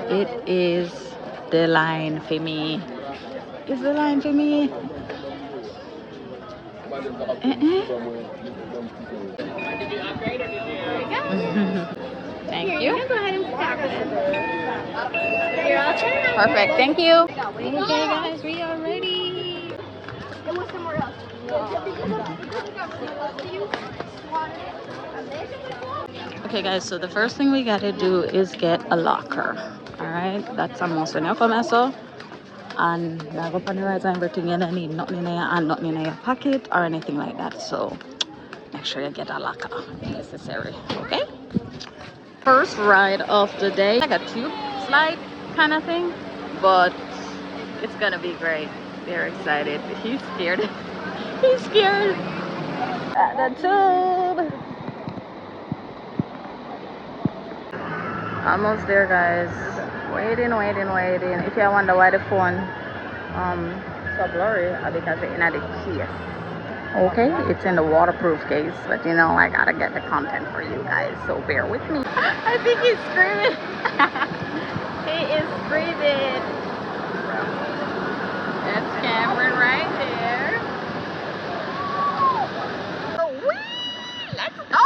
It is the line for me. It's the line for me. Thank you. Go ahead and stop it. Perfect. Thank you. Okay, guys, we are ready. It was somewhere else. Okay, guys, so the first thing we gotta do is get a locker. All right, that's a must when you come so. And now go on the right and everything you don't need nothing in your hand, nothing in your pocket or anything like that. So make sure you get a locker if necessary. Okay. First ride of the day, like a tube slide kind of thing, but it's gonna be great. They're excited. He's scared. He's scared. At the tube. Almost there, guys. Waiting. If you wonder why the phone so blurry, because it's in the case. Okay, it's in the waterproof case, but you know I gotta get the content for you guys, so bear with me. I think he's screaming. He is screaming. That's Cameron right there. Oh, whee! Let's go!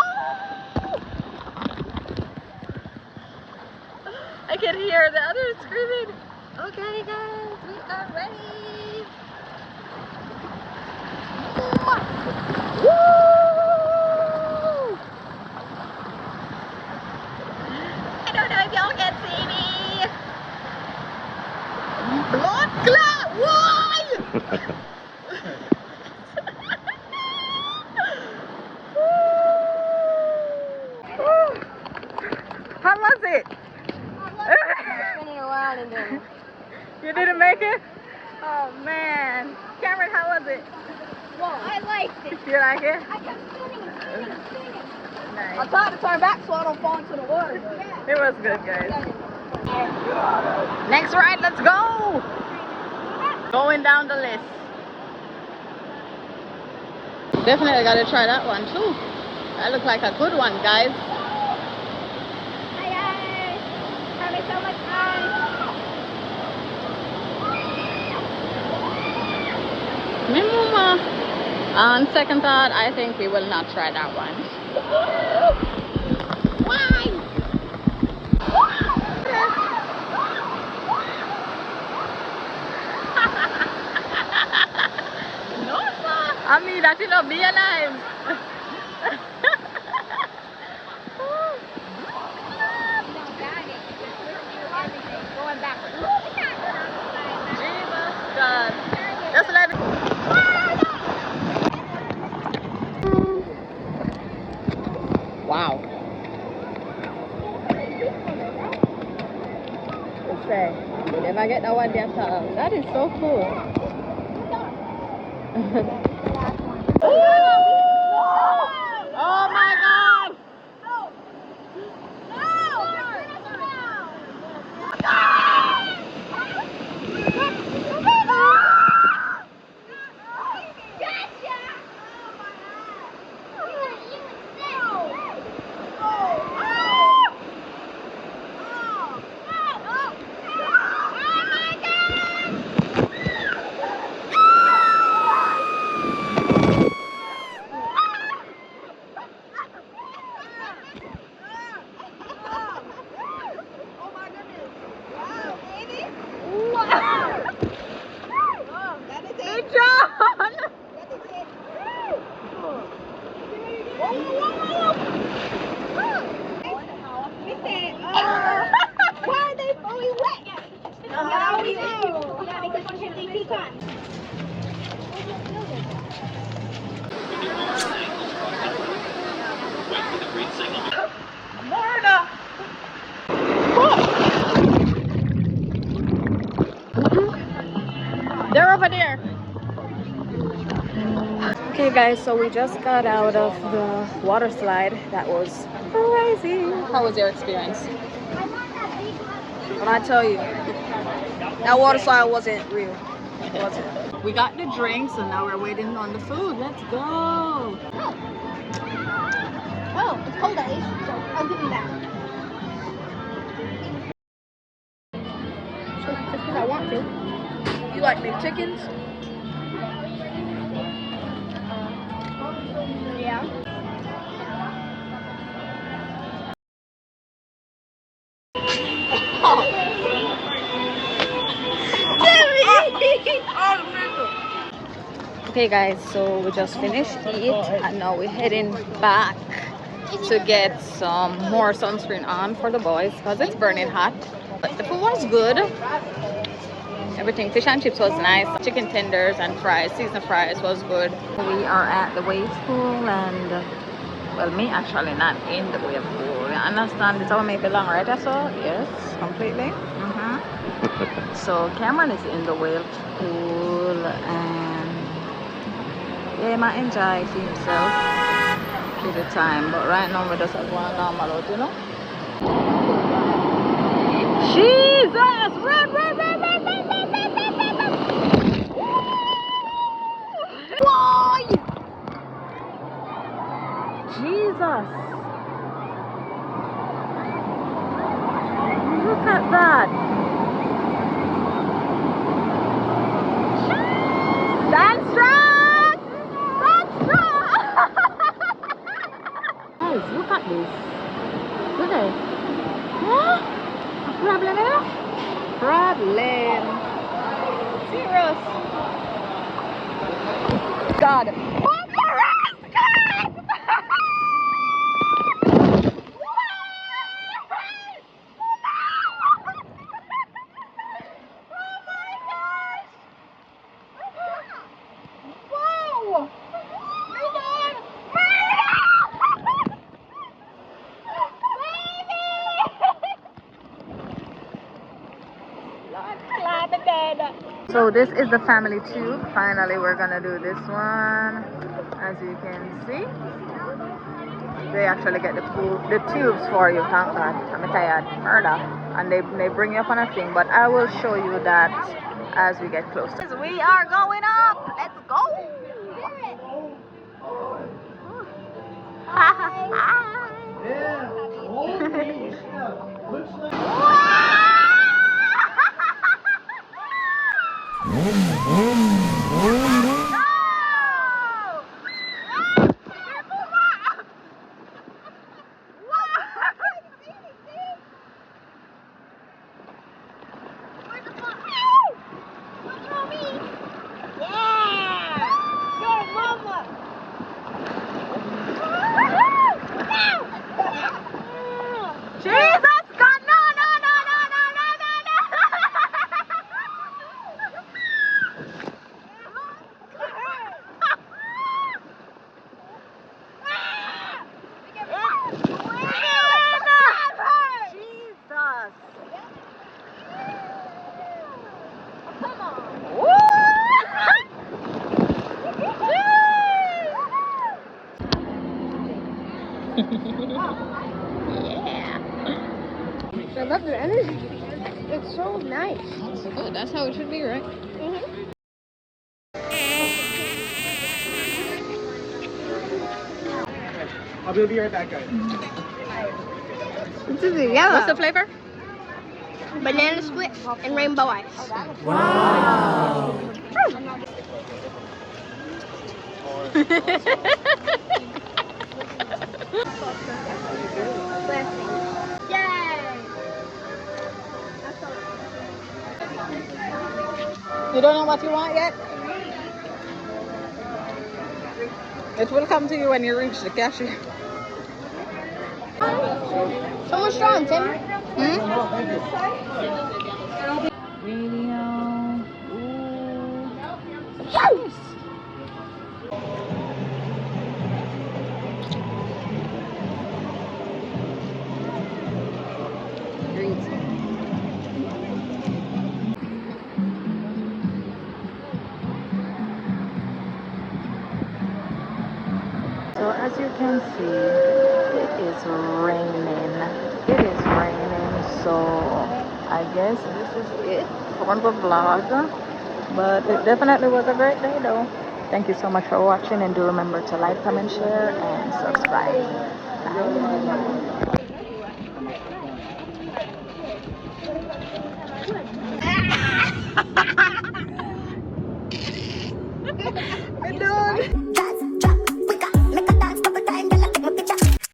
I can hear the others screaming. Okay, guys, we are ready. Woo! I don't know if y'all can see me. Blood clot! Why? How was it? Spinning around and then. You didn't make it? Oh man. Cameron, how was it? Whoa, I liked it. You like it? I kept spinning. Nice. I tried to turn back so I don't fall into the water. It was good, guys. Next ride, let's go! Going down the list. Definitely gotta try that one too. That looks like a good one, guys. Hi guys. Having so much fun. Me mama. On second thought, I think we will not try that one. Why? No, sir. I mean, that will be alive. Going backwards. Jesus God. Just let it. Wow. Let's say, if I get that one there, that is so cool. Oh my God! Good job! Why are they fully wet? Now we do. Yeah, because you can see pecan. Florida! They're over there. Okay guys, so we just got out of the water slide. That was crazy. How was your experience? When I tell you, that water slide wasn't real. It wasn't. We got the drinks and now we're waiting on the food. Let's go. Oh, it's cold at least, so I'll give you that. Just because I want to. You like McChickens? Yeah. Okay guys, so we just finished eat and now we're heading back to get some more sunscreen on for the boys because it's burning hot. But the food was good. Everything, fish and chips was nice. Chicken tenders and fries, seasoned fries was good. We are at the wave pool and, well, me actually not in the wave pool. You understand? It's all maybe long, right? I saw? Yes, completely. So Cameron is in the wave pool and yeah, he might enjoy himself through the time. But right now we just have one normal out, you know? Jesus! Run, run, run, run, run, run, run, run, run, run. Why? Jesus! Look at that! Stand strong! Stand strong! Guys, look at this. Look at it. Huh? A problem here? Problem. Serious. God. So this is the family tube. Finally, we're gonna do this one. As you can see, they actually get the tubes for you. Thank God. I'm tired. Murder. And they bring you up on a thing. But I will show you that as we get closer. We are going up. Let's go. Jesus, God, no, no, no, no, no, no, no, no. Jesus. Come on. Yeah. I love the energy. It's so nice. That's good. That's how it should be, right? I'll be right back, guys. This is yellow. What's the flavor? Banana split and rainbow ice. Wow. Yay! You don't know what you want yet? It will come to you when you reach the cashier. So much strong, Tim. Video. Yes! So as you can see, it is raining. It is raining, so I guess this is it for the vlog. But it definitely was a great day though. Thank you so much for watching, and do remember to like, comment, share, and subscribe. Bye.